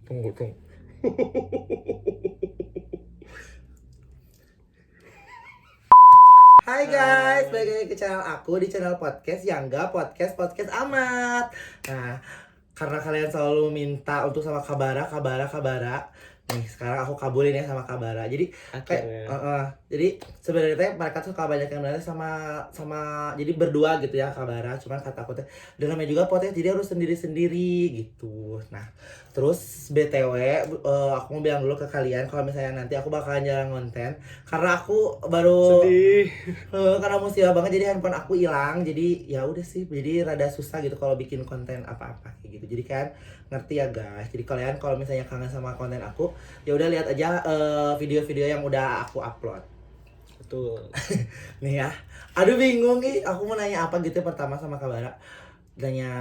Tunggu. Hai guys, balik lagi ke channel aku di channel podcast yang enggak podcast amat. Nah, karena kalian selalu minta untuk sama Kabara. Nih, sekarang aku kabulin ya sama Kabara. Jadi kayak Akhirnya. jadi sebenarnya mereka tuh banyak yang nanya sama jadi berdua gitu ya Kabara. Cuman kata aku teh dengarnya juga podcast jadi harus sendiri-sendiri gitu. Nah, terus BTW aku mau bilang dulu ke kalian kalau misalnya nanti aku bakalan jalan konten karena aku baru Sedih. karena musibah banget jadi handphone aku hilang jadi ya udah sih jadi rada susah gitu kalau bikin konten apa-apa kayak gitu jadi kan ngerti ya guys jadi kalian kalau misalnya kangen sama konten aku ya udah lihat aja video-video yang udah aku upload Betul. nih ya. Aduh bingung nih aku mau nanya apa gitu pertama sama Kabara. Tanya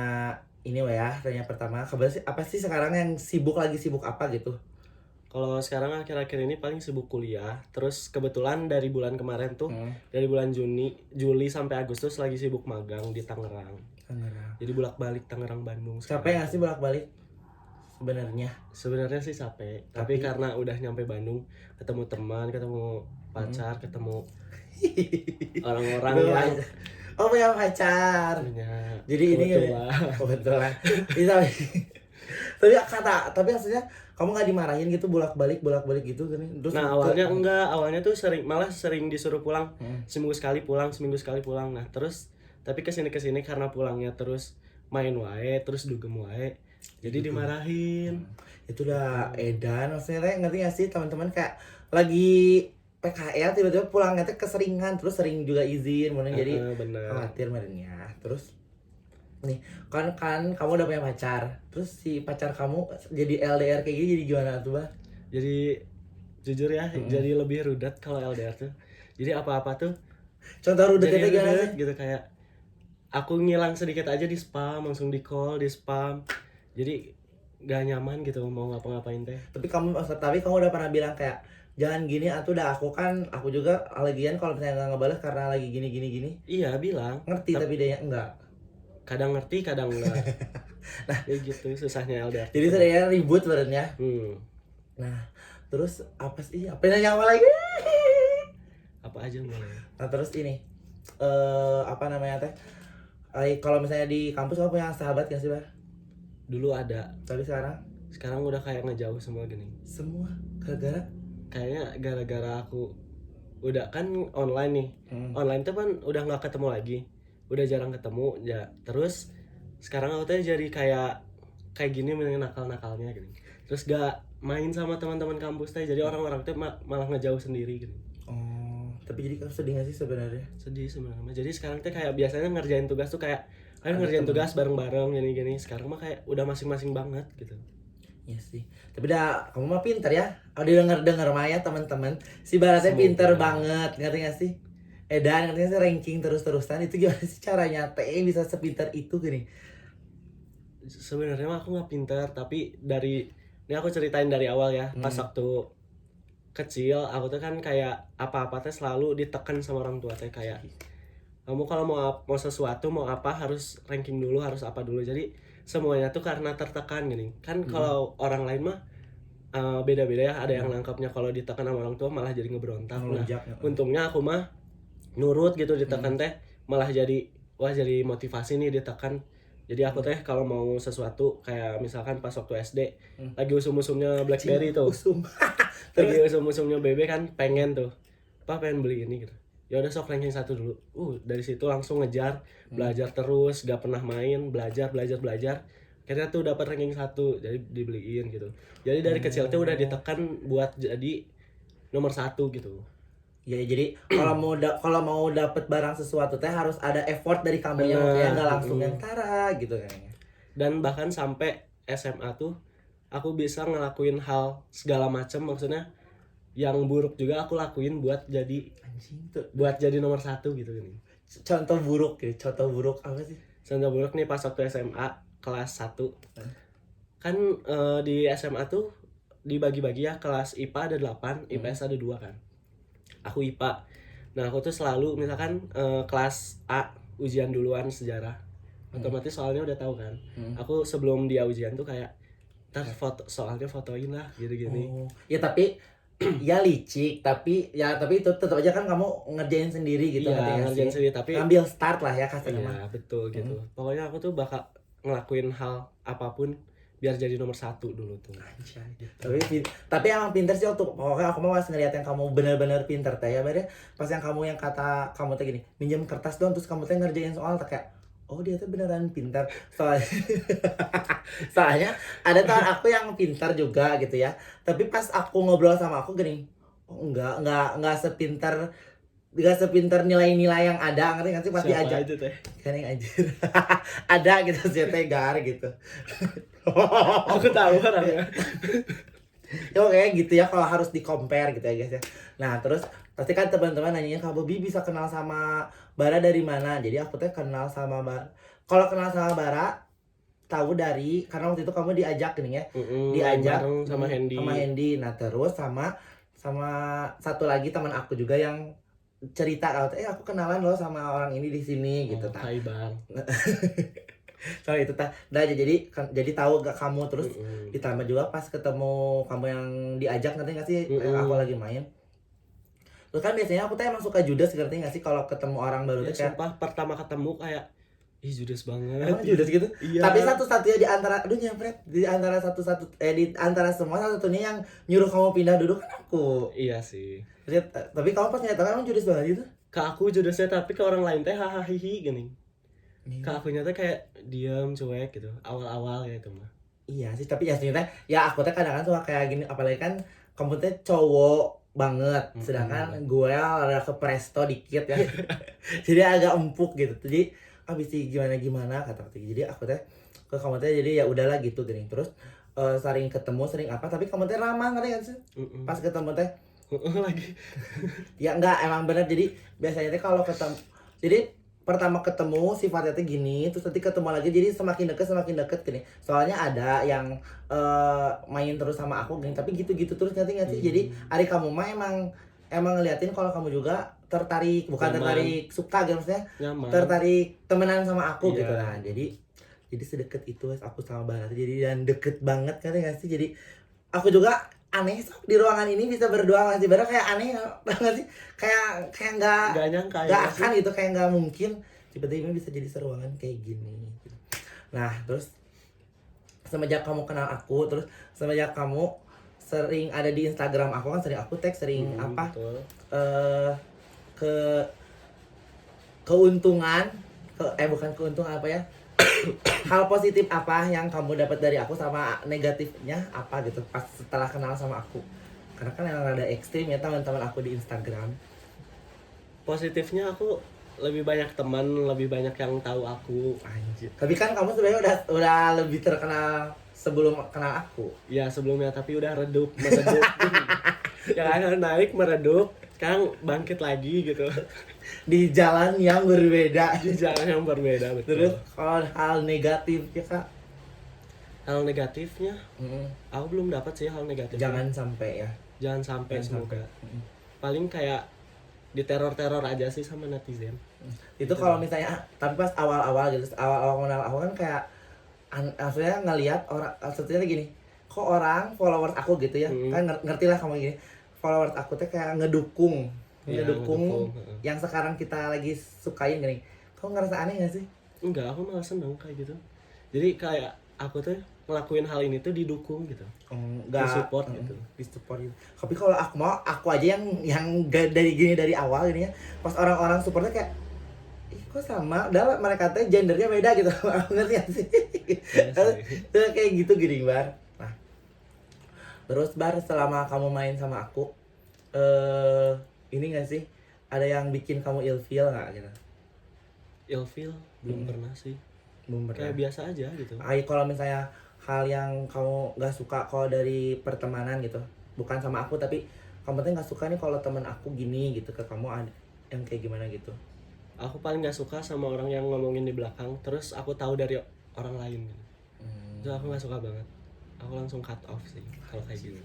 ini weh ya, tanya pertama Kabara sih apa sih sekarang yang lagi sibuk apa gitu. Kalau sekarang akhir-akhir ini paling sibuk kuliah. Terus kebetulan dari bulan kemarin tuh, dari bulan Juli sampai Agustus lagi sibuk magang di Tangerang. Tangerang. Jadi bolak-balik Tangerang Bandung. Capek nggak sih bolak-balik sebenarnya? Sebenarnya sih capek, tapi karena udah nyampe Bandung, ketemu teman, ketemu pacar, ketemu orang-orang yang Oh punya pacar. punya Jadi ini kebetulan. Bisa. Tapi maksudnya kamu nggak dimarahin gitu bolak-balik gitu kan? Terus Nah awalnya enggak, awalnya tuh malah sering disuruh pulang seminggu sekali pulang. Nah terus tapi kesini karena pulangnya terus main wae, terus dugem wae, jadi gitu. dimarahin. Itu udah edan maksudnya teh ngerti gak sih teman-teman kayak lagi PKL tiba-tiba pulangnya teh keseringan terus sering juga izin mungkin jadi Bener. khawatir merenya terus nih kan kamu udah punya pacar terus si pacar kamu jadi LDR kayak gini jadi gimana tuh bah? Jadi jujur ya, jadi lebih rudet kalau LDR tuh. Jadi apa-apa tuh Contoh rudetnya jadi gimana rudet sih? gitu, kayak aku ngilang sedikit aja di spam, langsung di call, di spam. Jadi gak nyaman gitu mau ngapa-ngapain teh. Tapi kamu udah pernah bilang kayak jangan gini atuh udah aku juga lagian kalau misalnya nggak ngebales karena lagi gini. Iya bilang. Ngerti tapi dia enggak. Kadang ngerti, kadang enggak. Nah, kayak gitu susahnya LDR. Jadi sebenarnya ribut sebenarnya. Nah, terus apa sih? Apa yang nyawa lagi? Apa aja boleh. Nah, terus ini apa namanya teh? Kalau misalnya di kampus kamu punya sahabat gak sih, Bah? Dulu ada, Tapi sekarang udah kayak ngejauh semua gini. Semua gara-gara Kayaknya gara-gara aku udah kan online nih. Online tuh kan udah nggak ketemu lagi. Udah jarang ketemu ya. Terus sekarang aku tuh jadi kayak gini nakal-nakalnya gini. Terus gak main sama teman-teman kampus teh. Jadi orang-orang tuh malah ngejauh sendiri gitu. Oh, tapi jadi kamu sedih gak sih sebenarnya? Sedih sebenarnya. Jadi sekarang tuh kayak biasanya ngerjain tugas tuh kayak ayo ngerjain tugas bareng-bareng gini-gini. Sekarang mah kayak udah masing-masing banget gitu. Iya sih. Tapi dah kamu mah pinter ya. Kalau denger Maya teman-teman, si Baratnya pinter banget, ngerti gak sih? Dan ngerti gak sih ranking terus-terusan itu gimana sih caranya teh bisa sepinter itu gini? Sebenarnya mah aku nggak pinter, tapi ini aku ceritain dari awal ya. Pas waktu kecil aku tuh kan kayak apa-apa teh selalu ditekan sama orang tua teh, kayak kamu kalau mau sesuatu mau apa harus ranking dulu, harus apa dulu. Jadi semuanya tuh karena tertekan gini kan. Kalau orang lain mah beda-beda ya, ada yang nangkapnya kalau ditekan sama orang tua malah jadi ngeberontak. Nah untungnya aku mah nurut gitu, ditekan teh malah jadi jadi motivasi nih ditekan. Jadi aku teh kalau mau sesuatu kayak misalkan pas waktu SD lagi usum-usumnya BlackBerry tuh, lagi usum-usumnya BB kan, pengen tuh pengen beli ini gitu, ya udah sok ranking 1 dulu. Dari situ langsung ngejar, belajar terus, gak pernah main, belajar akhirnya tuh dapat ranking 1, jadi dibeliin gitu. Jadi dari kecil tuh udah ditekan buat jadi nomor 1 gitu. Ya jadi kalau mau dapet barang sesuatu teh harus ada effort dari kamu ya, nggak langsung yang tara gitu kayaknya. Dan bahkan sampai SMA tuh aku bisa ngelakuin hal segala macam, maksudnya yang buruk juga aku lakuin buat jadi nomor 1 gitu nih. Contoh buruk apa sih? Contoh buruk nih pas waktu SMA kelas 1. Kan di SMA tuh dibagi-bagi ya, kelas IPA ada 8, IPS ada 2 kan. Aku IPA. Nah aku tuh selalu misalkan kelas A ujian duluan sejarah. otomatis soalnya udah tahu kan. Hmm. Aku sebelum dia ujian tuh kayak ntar soalnya fotoin lah gini-gini. Oh. Ya tapi ya licik, tapi itu tetap aja kan kamu ngerjain sendiri gitu, Iya, ngerti nggak ngerjain sih? sendiri, tapi Ngambil start lah ya kasarnya mah. iya betul gitu. Pokoknya aku tuh bakal ngelakuin hal apapun biar jadi nomor 1 dulu tuh. Anjay. Tapi emang pinter sih waktu pokoknya aku mau pas ngeliat yang kamu bener-bener pinter teh ya Bar, ya. Pas yang kamu yang kata kamu teh gini, minjem kertas dong terus kamu teh ngerjain soal teh kayak oh dia tuh beneran pintar soalnya soalnya ada teman aku yang pintar juga gitu ya, tapi pas aku ngobrol sama aku gini, oh enggak sepintar nilai-nilai yang ada, ngerti nggak sih pasti Siapa aja aja teh? kan yang anjir ada gitu sih tegar gitu. Aku tahu orangnya. Ya kayak gitu ya kalau harus di compare gitu ya guys ya. Nah terus pasti kan teman-teman nanya Kak Bobi bisa kenal sama Bara dari mana? Jadi aku tuh kenal sama kalau kenal sama Bara tahu dari karena waktu itu kamu diajak gini ya, diajak bareng sama Hendy. sama Hendy. Nah terus sama satu lagi teman aku juga yang cerita kalau aku kenalan loh sama orang ini di sini gitu. Hai Bang. So itu jadi tahu gak kamu terus ditambah juga pas ketemu kamu yang diajak ngerti gak sih yang aku lagi main. Terus kan biasanya aku tuh emang suka judes ngerti gak sih kalau ketemu orang baru Ya, tuh kayak sumpah pertama ketemu kayak ih judes banget. emang judes gitu. Iya. Tapi satu-satunya di antara nyempret di antara di antara semua satu-satunya yang nyuruh kamu pindah duduk kan aku. Iya sih. Tapi kamu pas nyata emang judes banget gitu. Ke aku judesnya tapi ke orang lain teh hahaha gini. Ke akunya teh kayak diam cuek gitu awal-awal gitu mah. Iya sih, tapi ya sebenarnya ya aku teh kadang-kadang suka kayak gini, apalagi kan kamu teh cowok banget, sedangkan gue ada ke presto dikit ya. Jadi agak empuk gitu. Jadi abis gimana kata jadi aku teh ke kamu teh jadi ya udahlah gitu gini. Terus sering ketemu sering apa tapi kamu teh ramah ngerti kan sih? Pas ketemu teh lagi ya enggak emang bener, jadi biasanya teh kalau ketemu jadi pertama ketemu sifatnya tuh gini, terus nanti ketemu lagi jadi semakin deket gini. Soalnya ada yang main terus sama aku gini, tapi gitu-gitu terus ngerti nggak sih? Jadi hari kamu mah emang ngeliatin kalau kamu juga tertarik, bukan nyaman. tertarik suka gitu maksudnya, Nyaman. tertarik temenan sama aku Iya. gitu nah. Jadi sedekat itu aku sama Barat, jadi dan deket banget ngerti nggak sih? Jadi aku juga aneh di ruangan ini bisa berdua masih bareng kayak aneh banget sih, kayak nggak nyangka nggak ya akan gitu, kayak nggak mungkin tiba-tiba bisa jadi seruangan kayak gini. Nah terus semenjak kamu kenal aku, terus semenjak kamu sering ada di Instagram aku kan, sering aku tag sering apa betul. ke keuntungan bukan keuntungan apa ya, hal positif apa yang kamu dapat dari aku sama negatifnya apa gitu pas setelah kenal sama aku, karena kan emang rada ekstrim ya teman-teman aku di Instagram. Positifnya aku lebih banyak teman, lebih banyak yang tahu aku. Anjir. Tapi kan kamu sebenarnya udah lebih terkenal sebelum kenal aku. Ya sebelumnya tapi udah meredup. Yang akan naik meredup, sekarang bangkit lagi gitu. Di jalan yang berbeda. Di jalan yang berbeda betul. Terus kalau hal negatif ya Kak? Hal negatifnya, aku belum dapat sih hal negatifnya. Jangan sampai ya. Jangan sampai semoga. Paling kayak diteror-teror aja sih sama netizen. Itu kalau misalnya tapi pas awal-awal gitu, awal-awal kenal aku kan kayak maksudnya ngelihat orang sepertinya gini, kok orang followers aku gitu ya, kan ngerti lah kamu gini, followers aku tuh kayak ngedukung yang sekarang kita lagi sukain gini. Kau ngerasa aneh gak sih? Enggak, aku malah seneng kayak gitu. Jadi kayak aku tuh ngelakuin hal ini tuh didukung gitu. Enggak Disupport gitu. Disupport gitu. Tapi kalau aku mau, aku aja yang dari awal ini ya, pas orang-orang supportnya kayak ih kok sama, udah mereka tuh gendernya beda gitu. Aku ngerti gak sih? Terus kayak gitu gini Bar. Nah terus Bar, selama kamu main sama aku ini gak sih ada yang bikin kamu ilfeel gak gitu? Ilfeel belum pernah sih. Belum pernah. Kayak biasa aja gitu. Kalau misalnya hal yang kamu gak suka kalau dari pertemanan gitu, bukan sama aku tapi kamu tuh gak suka nih kalau teman aku gini gitu ke kamu, ada yang kayak gimana gitu? Aku paling gak suka sama orang yang ngomongin di belakang terus aku tahu dari orang lain gitu. Itu aku gak suka banget. Aku langsung cut off sih kalau kayak gitu.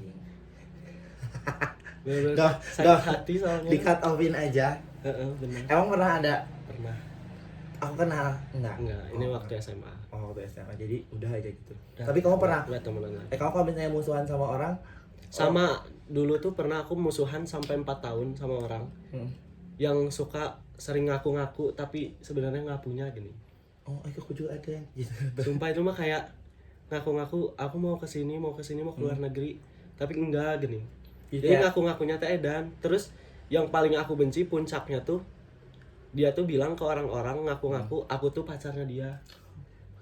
Bener-bener sakit hati soalnya. Di cut offin aja. Bener. Emang pernah ada? Pernah. Aku kenal enggak? Enggak, ini Oh, waktu SMA. oh, waktu SMA. Jadi udah aja gitu. Udah, Tapi kamu pernah udah temenan lagi. kamu kalau misalnya musuhan sama orang, Sama dulu tuh pernah aku musuhan sampai 4 tahun sama orang hmm. yang suka sering ngaku-ngaku tapi sebenarnya nggak punya gini. Oh, aku juga ada yang gitu. Sumpah itu mah kayak ngaku-ngaku aku mau ke sini, mau keluar negeri, tapi enggak gini. Gitu Jadi ya? ngaku-ngakunya teh edan. Terus yang paling aku benci puncaknya tuh dia tuh bilang ke orang-orang ngaku-ngaku aku tuh pacarnya dia.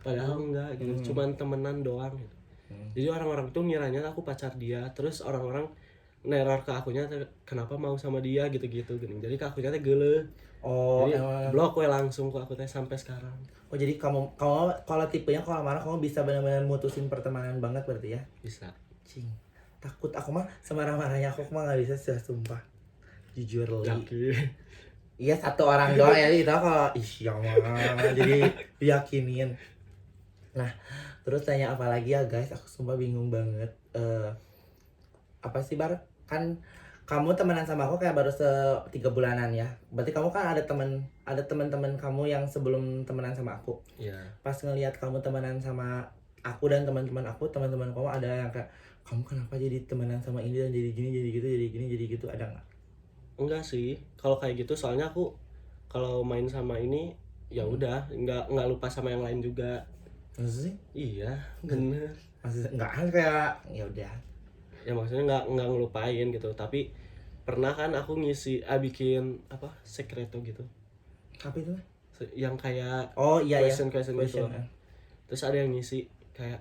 Padahal enggak gitu, cuman temenan doang gitu. Jadi orang-orang tuh ngiranya aku pacar dia, terus orang-orang neror ke akunya kenapa mau sama dia gitu-gitu gini. Jadi ke akunya teh geuleuh. Oh, Jadi emang. blok we langsung ke aku teh sampai sekarang. Oh, jadi kamu kalau tipenya kalau marah kamu bisa benar-benar mutusin pertemanan banget berarti ya? Bisa. Cing. Takut aku mah semarah-marahnya aku mah nggak bisa sih sumpah. Jujur li. Yakin. Iya satu orang doang ya itu kalau ih ya mah jadi diyakinin. Nah, terus tanya apa lagi ya guys? Aku sumpah bingung banget. Apa sih Bar? Kan kamu temenan sama aku kayak baru 3 bulanan ya. Berarti kamu kan ada teman-teman kamu yang sebelum temenan sama aku. Iya. Pas ngelihat kamu temenan sama aku dan teman-teman kamu ada yang kayak kamu kenapa jadi temenan sama ini dan jadi gini jadi gitu jadi gini jadi gitu, ada nggak? Enggak sih. Kalau kayak gitu soalnya aku kalau main sama ini ya udah nggak lupa sama yang lain juga. Maksudnya sih? Iya, bener. Maksudnya nggak kan kayak ya udah. Ya maksudnya nggak ngelupain gitu, tapi pernah kan aku bikin apa secreto gitu. Apa itu? Yang kayak Oh iya ya. question gitu. Terus ada yang ngisi kayak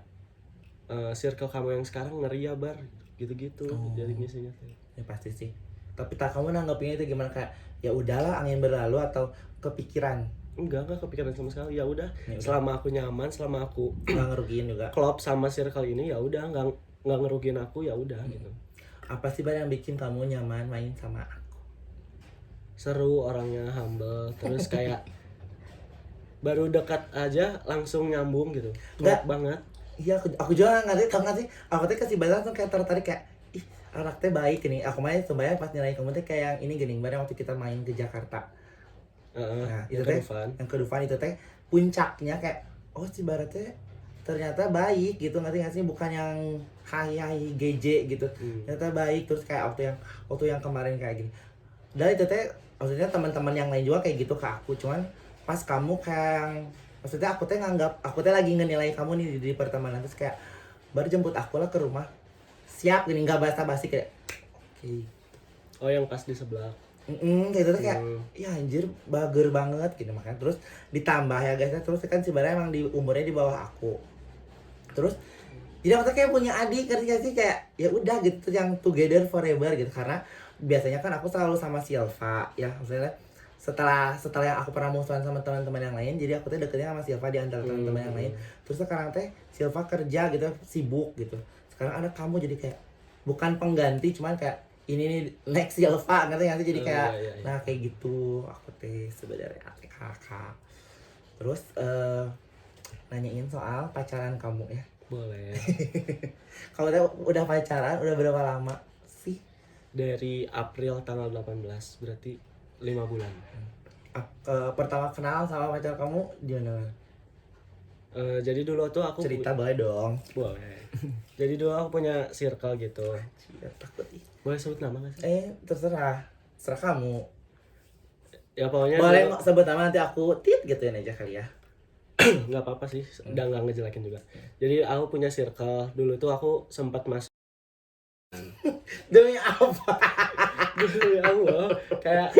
circle kamu yang sekarang ngeri ya Bar gitu-gitu. Oh. Jadi ngisinya tuh. Ya pasti sih. Tapi tak kamu nanggapinnya itu gimana, kayak ya udahlah angin berlalu atau kepikiran? Enggak kepikiran sama sekali. Ya udah, Ya udah. selama aku nyaman, selama aku Nggak ngerugiin juga. klop sama circle ini ya udah nggak ngerugiin aku ya udah gitu. Apa sih Bar yang bikin kamu nyaman main sama aku? Seru, orangnya humble, terus kayak baru dekat aja langsung nyambung gitu. Nggak. Klop banget. Iya, aku juga ngerti, tau gak sih? Aku tuh kasih balas tuh kayak tertarik kayak, ih anak teh baik ini. Aku main sebenarnya pas nilai kamu tuh kayak yang ini gini, bareng waktu kita main ke Jakarta. Nah, itu yang teh, kedufan. yang ke Dufan itu teh puncaknya kayak, oh si Barat teh ternyata baik gitu, ngerti gak sih? Bukan yang hai geje gitu. Ternyata baik, terus kayak waktu yang kemarin kayak gini. Dan itu teh, maksudnya teman-teman yang lain juga kayak gitu ke aku, cuman pas kamu kayak maksudnya aku teh lagi ngenilai kamu nih di pertemanan, terus kayak baru jemput aku lah ke rumah, siap gini nggak basa-basi kayak oke. Oh yang pas di sebelah. Kayak gitu tuh kayak ya anjir bager banget gitu, makanya terus ditambah ya guys, terus kan sebenarnya emang di umurnya di bawah aku, terus jadi aku tuh kayak punya adik, ngerti gak sih, kayak ya udah gitu yang together forever gitu, karena biasanya kan aku selalu sama Silva ya, maksudnya setelah yang aku pernah musuhan sama teman-teman yang lain, jadi aku tuh deketnya sama Silva di antara teman-teman yang lain. Terus sekarang teh Silva kerja gitu, sibuk gitu, sekarang ada kamu jadi kayak bukan pengganti, cuman kayak ini nih next Silva, ngerti gak sih, jadi kayak Iya. nah kayak gitu aku teh sebenarnya kakak. Terus nanyain soal pacaran kamu ya. Boleh. Kalau udah pacaran udah berapa lama sih? Dari April tanggal 18, berarti 5 bulan. Pertama kenal sama pacar kamu di mana? Jadi dulu tuh aku Cerita boleh dong. boleh. Jadi dulu aku punya circle gitu. Cida, takut ih. Boleh sebut nama gak sih? Terserah kamu. Ya pokoknya Boleh dulu- nggak sebut nama, nanti aku tit gituin aja kali ya. nggak apa-apa sih, udah nggak ngejelekin juga. Jadi aku punya circle dulu tuh aku sempat masuk. Demi apa? Demi Allah, kayak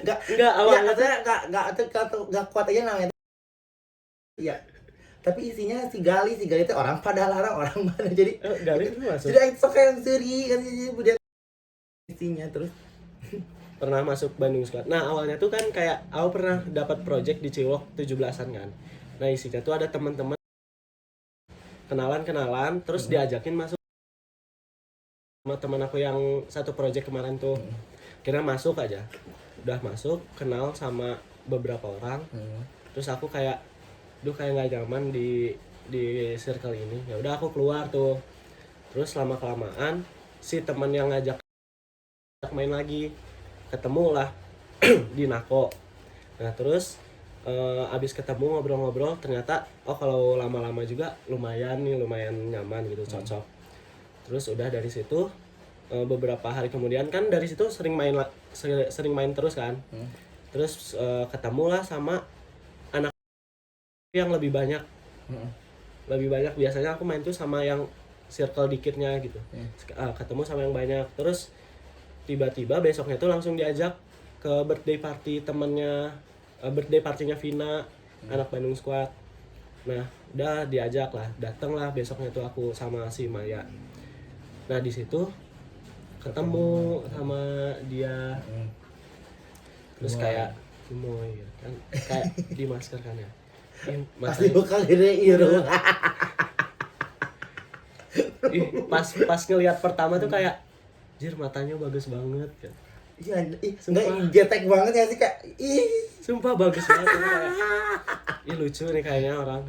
Nggak nggak ya, awalnya tuh nggak kuat aja namanya. Iya. Tapi isinya si Gali itu orang pada larang orang mana, jadi Gali itu masuk. jadi itu kayak seri kan, jadi budak isinya terus. Pernah masuk Bandung Squad. Nah awalnya tuh kan kayak aku pernah dapat project di Ciwok 17-an kan. Nah isinya tuh ada teman-teman kenalan terus diajakin masuk sama teman aku yang satu project kemarin tuh. Kira masuk aja. Udah masuk, kenal sama beberapa orang. Terus aku kayak kayak nggak nyaman di circle ini. Ya udah aku keluar tuh. Terus lama kelamaan si teman yang ngajak main lagi ketemu lah di Nako. Nah terus abis ketemu ngobrol-ngobrol ternyata kalau lama-lama juga lumayan nyaman gitu, cocok. Terus udah dari situ beberapa hari kemudian kan dari situ sering main terus kan. Terus ketemulah sama anak yang lebih banyak. Biasanya aku main tuh sama yang circle dikitnya gitu. Ketemu sama yang banyak. Terus tiba-tiba besoknya tuh langsung diajak ke birthday party temennya, birthday partinya Vina, anak Bandung Squad. Nah udah diajak lah, dateng lah besoknya tuh aku sama si Maya. Nah di situ ketemu sama dia. Terus kayak gemoy gitu kan, kayak di masker kan ya. Pasti bukan gini irung. Pas ngelihat pertama tuh kayak jir matanya bagus banget kan. Iya, enggak getek banget ya sih kak. Sumpah bagus banget itu kayak. Lucu nih kayaknya orang.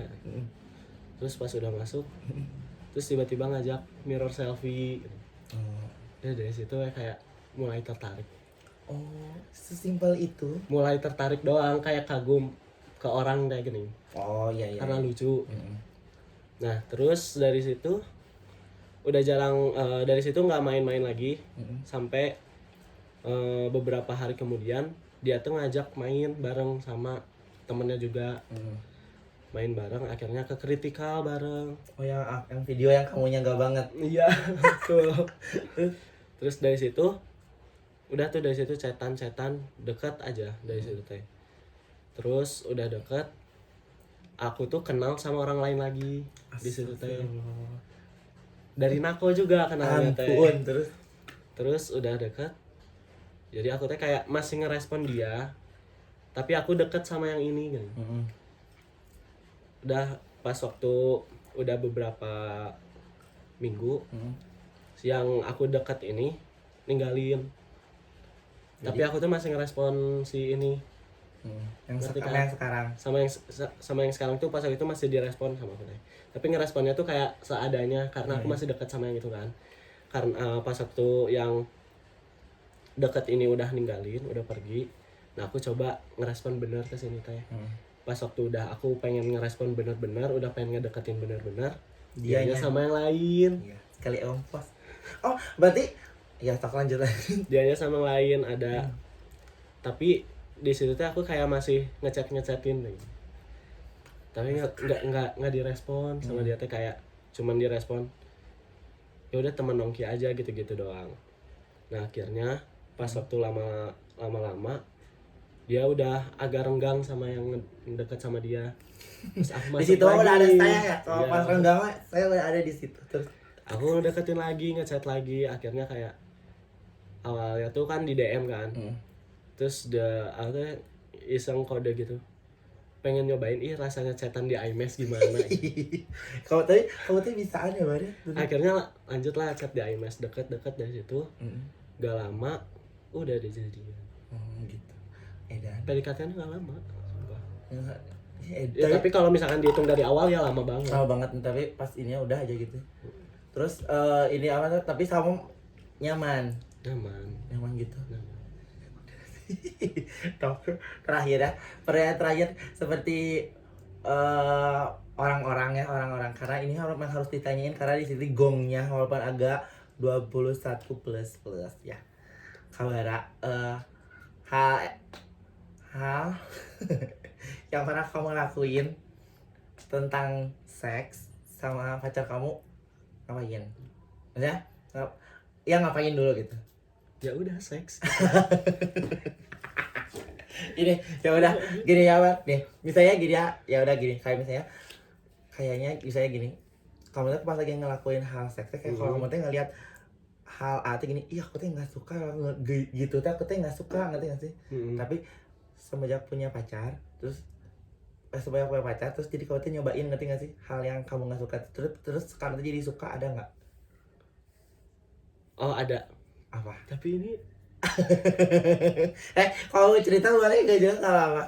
Terus pas udah masuk, terus tiba-tiba ngajak mirror selfie. Dari situ kayak mulai tertarik. Oh, sesimpel itu. Mulai tertarik doang, kayak kagum ke orang kayak gini. Oh iya. Karena lucu. Nah terus dari situ udah jarang, dari situ nggak main-main lagi. Sampai beberapa hari kemudian dia tuh ngajak main bareng sama temennya juga. Main bareng, akhirnya ke Kritikal bareng. Oh yang video yang kamunya nggak banget. Iya betul. Terus dari situ udah tuh, dari situ chatan deket aja dari situ teh. Terus udah deket, aku tuh kenal sama orang lain lagi di situ teh. Dari Nako juga kenalnya teh. Ampun, terus udah deket, jadi aku teh kayak masih ngerespon dia, tapi aku deket sama yang ini kan. Udah pas waktu udah beberapa minggu, yang aku deket ini ninggalin. Jadi, tapi aku tuh masih ngerespon si ini. Yang sekarang. Sama yang sekarang tuh pas waktu itu masih direspon sama aku teh. Tapi ngeresponnya tuh kayak seadanya karena aku masih dekat sama yang itu kan. Karena pas waktu yang deket ini udah ninggalin, udah pergi. Nah, aku coba ngerespon bener ke sini teh. Pas waktu udah aku pengen ngerespon bener-bener, udah pengen ngedeketin bener-bener, dianya sama yang lain. Iya, sekali ongkos. Oh, berarti ya tak lanjut lagi. Dianya sama yang lain ada. Tapi di situ tuh aku kayak masih ngechatin gitu. Tapi nggak direspon sama dia teh, kayak cuman direspon ya udah teman nongki aja gitu doang. Nah akhirnya pas waktu lama dia udah agak renggang sama yang deket sama dia. Terus aku di situ udah ada saya ya. Kalau pas renggang saya udah ada di situ. Terus aku deketin lagi, ngechat lagi. Akhirnya kayak awalnya tuh kan di DM kan. Terus aku tuh iseng kode gitu, pengen nyobain rasanya chatan di iMessage gimana gitu. kamu tadi bisa aja Bari. Akhirnya lanjut lah chat di iMessage, deket dari situ. Gak lama udah ada jadian. Gitu. Edan. PDKT-nya gak lama. Ya, tapi kalau misalkan dihitung dari awal ya lama banget. Lama banget, tapi pas ini udah aja gitu. Terus ini apa tuh? Tapi sama nyaman gitu. Terakhir ya, pertanyaan terakhir seperti orang-orang karena ini harus ditanyain karena di sini gongnya walaupun agak 21 plus ya. Kabara hal yang pernah kamu lakuin tentang seks sama pacar kamu ngapain? Maksudnya ya ngapain dulu gitu? Ya udah seks. Ini ya udah gini ya Bang. Nih, misalnya gini ya udah gini, kayak misalnya misalnya gini. Kamu tuh pas lagi ngelakuin hal seks kayak kalau kamu tuh ngelihat hal gini, iya aku tuh nggak suka gitu, aku tuh nggak suka, ngerti nggak sih? Tapi semenjak punya pacar, terus jadi kamu tuh nyobain, ngerti nggak sih? Hal yang kamu nggak suka, terus sekarang tuh jadi suka, ada nggak? Oh ada. Apa? Tapi ini kalau cerita boleh gak jelas apa?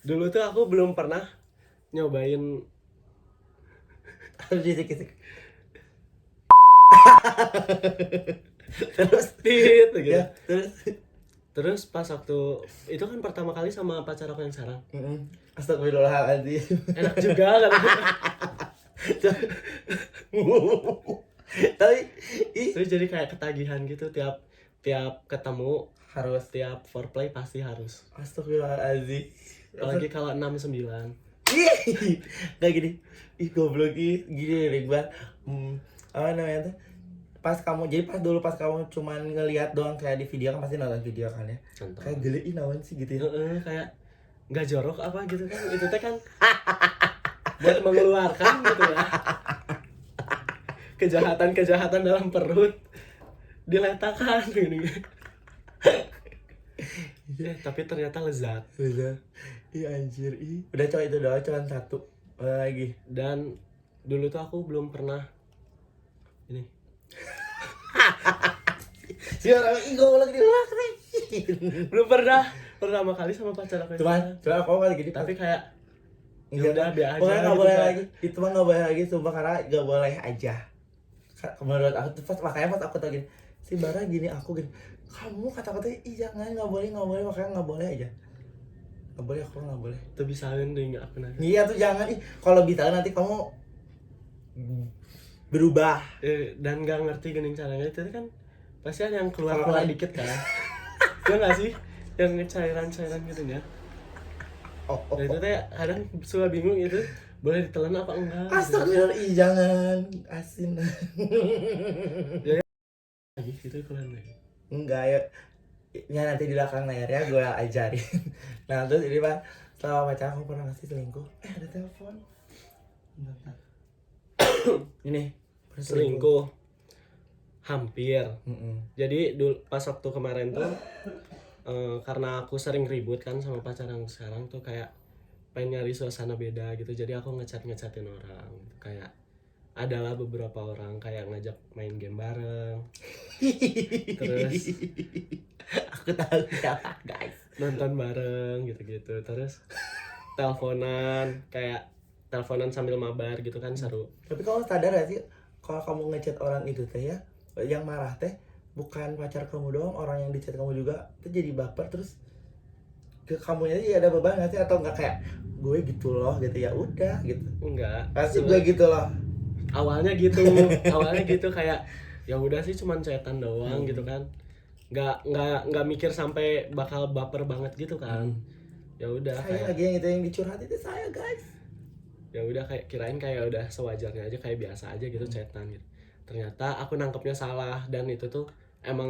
Dulu tuh aku belum pernah nyobain. Harus disik-sik. Terus gitu. Ya, terus Terus pas waktu itu kan pertama kali sama pacar aku yang sekarang. Astagfirullahaladzim. Enak juga kan. Tapi ih, Terus jadi kayak ketagihan gitu tiap tiap ketemu, harus tiap foreplay pasti harus. astagfirullahaladzim. Apalagi kalau 6-9. Ih, kayak gini. Ih goblok ih, gini nih gua. Apa namanya tuh? Pas kamu jadi pas dulu pas kamu cuman ngelihat doang kayak di video kan pasti nonton video kan ya. Contoh. Kayak geli ih naon sih gitu ya. Kayak nggak jorok apa gitu kan. Itu teh kan buat mengeluarkan gitu ya. Kejahatan-kejahatan dalam perut diletakkan gini. Tapi ternyata lezat. Udah. Ih anjir ih. Udah coba itu doang cuman satu. Lagi. Dan dulu tuh aku belum pernah ini. Si orang ih goblok di belakang. Belum pernah pertama kali sama pacar aku. Cuman aku kali gini tapi kayak ya enggak udah biar aja. pokoknya nggak gitu boleh kan. lagi. Itu mah nggak boleh lagi sumpah karena nggak boleh aja. Menurut aku tuh makanya pas aku tau gini si Bara gini aku gini kamu kata-katanya ih jangan nggak boleh makanya nggak boleh aja nggak boleh aku nggak boleh Tuh bisa deh nggak aku nanya. iya tuh jangan ih kalau bisa nanti kamu berubah Dan nggak ngerti gini caranya itu kan pasti ada yang keluar Keluar. dikit kan. Ya nggak sih yang cairan-cairan gitu ya. Dan itu teh kadang suka bingung itu boleh ditelan apa enggak gitu. astagfirullah ih jangan asin Lagi gitu keluar lagi. enggak ya nanti di belakang layar ya gue ajarin nah terus ini pak selama pacar aku pernah ngasih selingkuh ada telepon bentar. Ini Selingkuh hampir. Mm-mm. Jadi dulu pas waktu kemarin tuh karena aku sering ribut kan sama pacar yang sekarang tuh kayak pengen nyari suasana beda gitu, jadi aku ngechatin orang gitu. Kayak adalah beberapa orang kayak ngajak main game bareng, terus aku tahu siapa guys nonton bareng gitu-gitu, terus teleponan kayak teleponan sambil mabar gitu kan seru. tapi kamu sadar gak sih kalau kamu ngechat orang itu teh ya yang marah teh bukan pacar kamu doang orang yang dicat kamu juga itu jadi baper terus ke kamunya sih ada beban gak sih atau enggak kayak gue gitu loh gitu ya udah gitu Enggak, pasti gue gitu loh awalnya gitu kayak ya udah sih cuman chatan doang gitu kan, nggak mikir sampai bakal baper banget gitu kan. Ya udah saya kayak lagi yang itu yang dicurhat itu saya guys ya udah kayak kirain kayak udah sewajarnya aja kayak biasa aja gitu chatan gitu. Ternyata aku nangkepnya salah dan itu tuh emang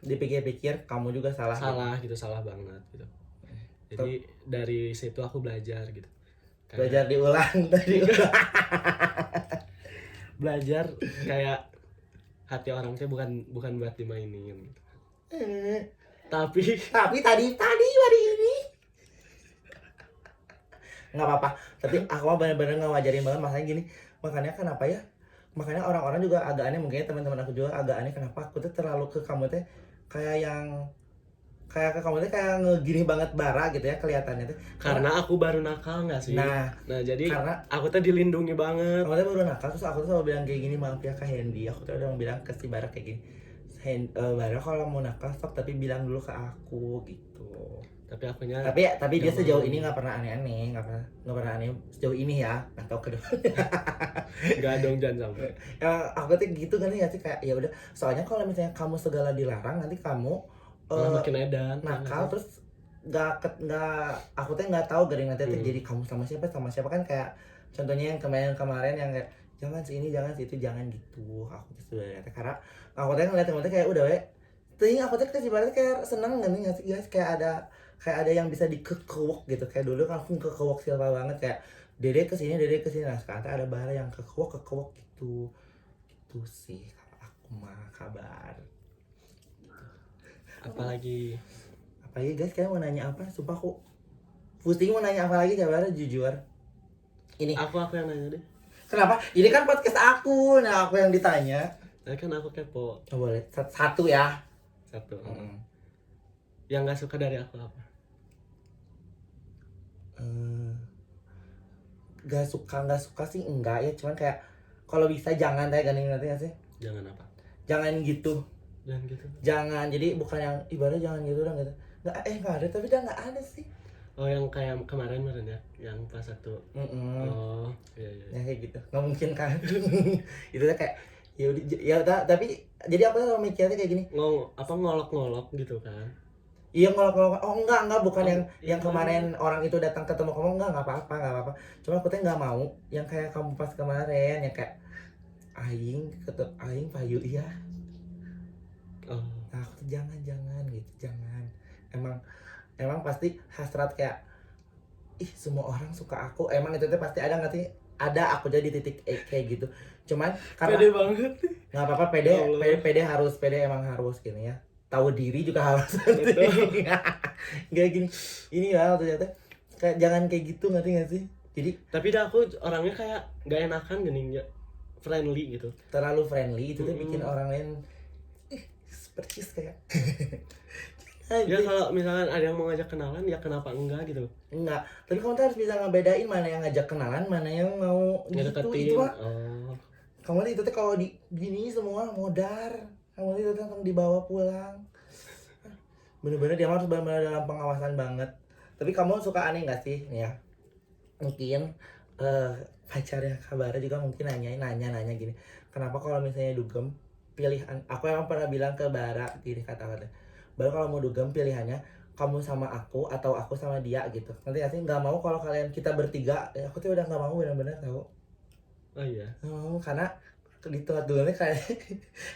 dipikir-pikir kamu juga salah gitu, salah banget gitu. Jadi dari situ aku belajar gitu. Kayak belajar diulang tadi belajar kayak hati orang tuh bukan buat dimainin gitu. Tapi tadi hari ini nggak apa-apa tapi aku mah bener-bener ngajarin banget makanya gini makanya kenapa ya makanya orang-orang juga agak aneh mungkin teman-teman aku juga agak aneh kenapa aku tuh terlalu ke kamu teh kayak ke kamu teh kayak ngegini banget Bara gitu ya kelihatannya tuh karena aku baru nakal nggak sih? Nah Jadi karena aku tuh dilindungi banget. kamu teh baru nakal terus aku tuh selalu bilang kayak gini maaf ya Kak Hendy aku tuh udah bilang ke si Bara kayak gini Bara kalau mau nakal stop tapi bilang dulu ke aku gitu Tapi akunya tapi dia Gak sejauh mau. ini nggak pernah aneh-aneh nggak pernah aneh sejauh ini ya nggak tahu ke depan nggak dong, jangan sampai. ya aku tuh gitu kan ya sih kayak ya udah soalnya kalau misalnya kamu segala dilarang nanti kamu Malah makin edan. nakal terus nggak aku tuh nggak tahu garing nanti tuh Hmm. jadi kamu sama siapa kan kayak contohnya yang kemarin yang kayak jangan sini jangan situ jangan gitu aku tuh sudah lihat karena aku tuh ngeliat temen tuh kayak udah we ting aku tuh kasih barat kayak seneng nggak sih guys kayak ada yang bisa dikekewok gitu kayak dulu kan aku kekewok siapa banget kayak dede kesini nah sekarang tuh ada bara yang kekewok gitu gitu sih kalau aku mah kabar Apalagi guys kalian mau nanya apa sumpah aku pusing mau nanya apa lagi coba jujur ini aku yang nanya deh. kenapa ini kan podcast aku nah aku yang ditanya Nah, kan aku kepo. oh, boleh satu ya Satu. Yang nggak suka dari aku apa? Gak suka sih enggak ya cuman kayak kalau bisa jangan kayak gini nanti nggak sih Jangan apa? jangan gitu Dan gitu. Jangan, jadi bukan yang ibarat jangan gitu dong gitu. Nggak ada, tapi udah nggak ada sih. Oh yang kayak kemarin ya, yang pas satu. Oh iya iya. Ya kayak gitu, nggak mungkin kan. Itu tuh kayak ya udah tapi jadi aku tuh mikirnya kayak gini. Ngolok-ngolok gitu kan. Iya ngolok-ngolok, oh enggak bukan Oh, yang iya, kemarin orang itu datang ketemu kamu, nggak apa-apa. Cuma aku tuh nggak mau yang kayak kamu pas kemarin yang kayak aing payu iya. Oh. Nah aku tuh jangan gitu, jangan. Emang pasti hasrat kayak semua orang suka aku, emang itu tuh pasti ada nggak sih? Ada, aku jadi titik kayak gitu. Cuman karena Pede banget. nggak apa-apa, Ya Allah. pede emang harus gini ya, tahu diri juga harus. Betul. Nggak gini ini ya ternyata kayak jangan kayak gitu, nggak sih? Jadi Tapi dah aku orangnya kayak gak enakan gini ya, friendly gitu. terlalu friendly itu tuh bikin Mm-mm. orang lain percis kayak Ya kalau misalkan ada yang mau ngajak kenalan ya kenapa enggak gitu. enggak, tapi kamu tuh harus bisa ngebedain mana yang ngajak kenalan, mana yang mau gitu. Ngedeketin. Itu mah Oh. kamu tuh itu tuh kalau di gini semua modar, kamu tuh itu tuh dibawa pulang. Bener-bener dia harus bener-bener dalam pengawasan banget. Tapi kamu suka aneh nggak sih nih ya? Mungkin pacarnya kabarnya juga mungkin nanya gini, kenapa kalau misalnya dugem pilihan, aku emang pernah bilang ke Bara gini, kata-kata Bara kalau mau dugem pilihannya kamu sama aku atau aku sama dia gitu, nanti sih nggak mau kalau kalian kita bertiga. Aku tuh udah nggak mau bener-bener tahu. Oh iya. Karena di tempat dulu nih kayak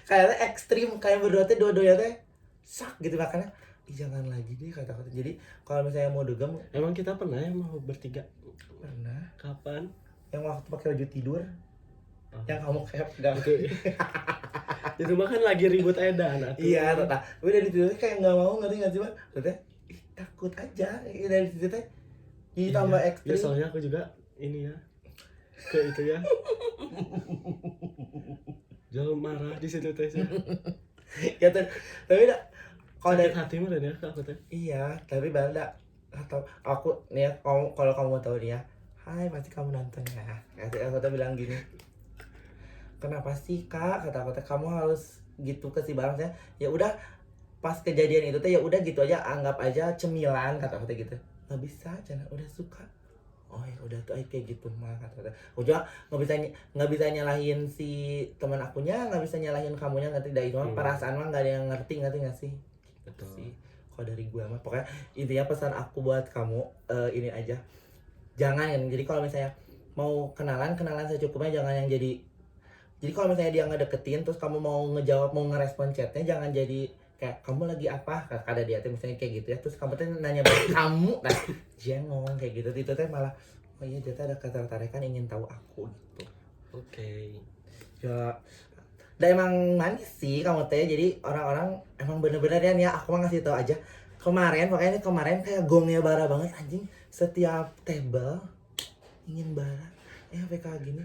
kayaknya ekstrim, kayak berdua tuh dua-duanya teh sak gitu, makanya jangan lagi deh kata-kata. Jadi kalau misalnya mau dugem, Emang kita pernah ya mau bertiga? pernah Kapan? yang waktu pakai baju tidur, Oh. yang kamu kayak pegang. Di rumah kan lagi ribut edan atuh. Iya, nah, tapi dari situ tuh kayak nggak mau, ngerti nggak sih bang? Maksudnya, takut aja. Dari situ teh, jadi tambah Ya ekstrim. soalnya aku juga ini ya, ke itu ya. Jauh marah di situ teh. Ya tapi dah, kalau dari Sakit hati mah ya ke aku teh. iya, tapi baru dah atau aku nih ya, kalau kamu tahu nih ya, hai pasti kamu nonton ya. Aku tuh bilang gini, kenapa sih kak, kata aku teh kamu harus gitu ke si barang saya. Ya udah, pas kejadian itu teh ya udah gitu aja, anggap aja cemilan, kata aku teh gitu. Nggak bisa, jangan, udah suka. Oh ya udah tuh kayak gitu mah, kata. Aku juga nggak bisa nyalahin si teman akunya, nggak bisa nyalahin kamunya, ngerti dari itu mah perasaan mah nggak ada yang ngerti nggak sih. Betul. Sih kalau dari gue mah pokoknya intinya pesan aku buat kamu ini aja, jangan kan, jadi kalau misalnya mau kenalan secukupnya, jangan yang jadi kalau misalnya dia ngedeketin terus kamu mau ngejawab, mau ngerespon chatnya, jangan jadi kayak kamu lagi apa, kata dia tuh misalnya kayak gitu ya, terus kamu tuh nanya balik kamu, nah jengong kayak gitu, itu teh malah oh iya dia tuh ada ketertarikan ingin tahu aku gitu. Oke. Ya dan emang manis sih kamu teh, jadi orang-orang emang bener-bener ya aku mah ngasih tahu aja. Kemarin kayak gongnya Bara banget anjing, setiap table ingin Bara sampai kayak gini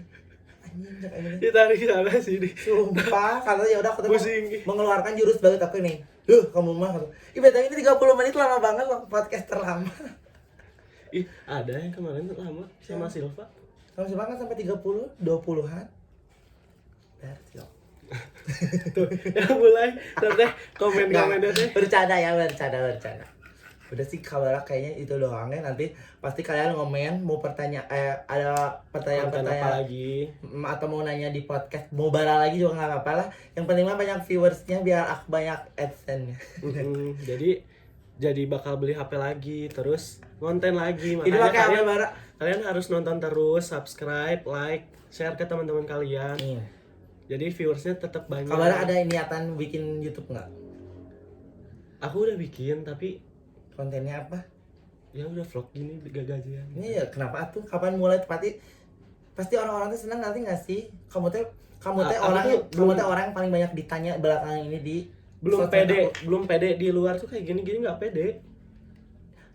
anjing, kayak gini. Ditarik ke sana sini. Sumpah, karena ya udah aku tuh Pusing. mengeluarkan jurus baru aku nih. Kamu mah. Ibaratnya ini 30 menit lama banget loh, podcast terlama. Ih, ada yang kemarin lama sama Silva. Kamu sih banget sampai 30, 20-an. Berarti Tuh, yang mulai teh komen-komennya teh. bercanda. Udah sih kabar kayaknya itu doang ya, nanti pasti kalian ngomen mau ada Konten apa pertanyaan lagi? atau mau nanya di podcast, mau Bara lagi juga nggak apa-apa lah, yang penting mah banyak viewersnya biar aku banyak adsense-nya. Jadi bakal beli HP lagi, terus konten lagi. Ini Makanya pakai apa Bara? kalian harus nonton terus, subscribe, like, share ke teman-teman kalian. Jadi viewersnya tetap banyak. Kabar ada niatan bikin YouTube nggak? Aku udah bikin tapi Kontennya apa? ya udah vlog gini gajian. Ini ya kenapa tuh? Kapan mulai? Pasti orang-orang tuh senang nanti nggak sih? Kamu teh orang yang paling banyak ditanya belakangan ini di belum sosmed aku. belum pede di luar tuh kayak gini nggak pede.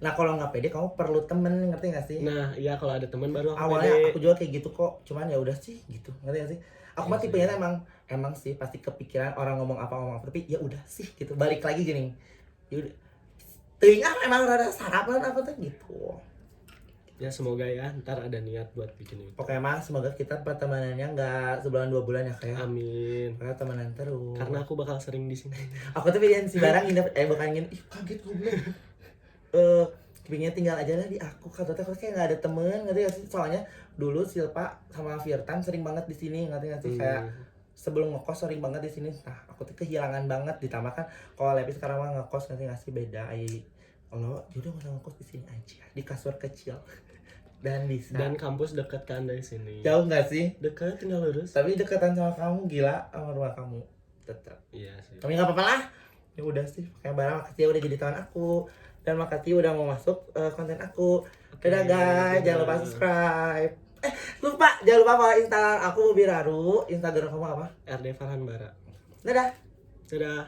Nah kalau nggak pede kamu perlu temen, ngerti nggak sih? Nah iya kalau ada teman baru aku Awalnya pede. aku juga kayak gitu kok, cuman ya udah sih gitu, ngerti nggak sih? Aku mah tipenya tuh emang sih pasti kepikiran orang ngomong apa, tapi ya udah sih gitu, balik lagi gini, ya udah, teuing emang rada sarapan aku tuh gitu. Ya semoga ya ntar ada niat buat bikin itu. Pokoknya mah semoga kita pertemanannya nggak sebulan 2 bulan ya kayak. Amin. Karena temenan terus. Karena aku bakal sering di sini. Aku tuh pengen si barang nginep bakal nginep. Ih kaget goblok. Kepingin tinggal aja lah di aku. Kata teh kayak nggak ada temen, ngerti gak sih? Soalnya dulu Silpa sama Firtan sering banget di sini, ngerti gak sih? Kayak sebelum ngekos sering banget di sini. Nah, aku tuh kehilangan banget, ditambah kan kalau Lepi sekarang mah ngekos, ngerti gak sih? Beda. Kalau jadi nggak usah ngekos di sini aja, di kasur kecil. Dan bisa. Dan kampus dekat kan dari sini. Jauh nggak sih? Dekat, tinggal lurus. Tapi deketan sama kamu, gila sama rumah kamu. Tetap. Iya sih. Tapi nggak apa-apa lah. Ya udah sih, kayak barang makasih ya udah jadi teman aku. Dan makasih udah mau masuk konten aku. Dadah guys, jangan lupa subscribe. Lupa, jangan lupa follow Instagram aku Biraru. Instagram kamu apa? RD Farhan Bara. Dadah. Dadah.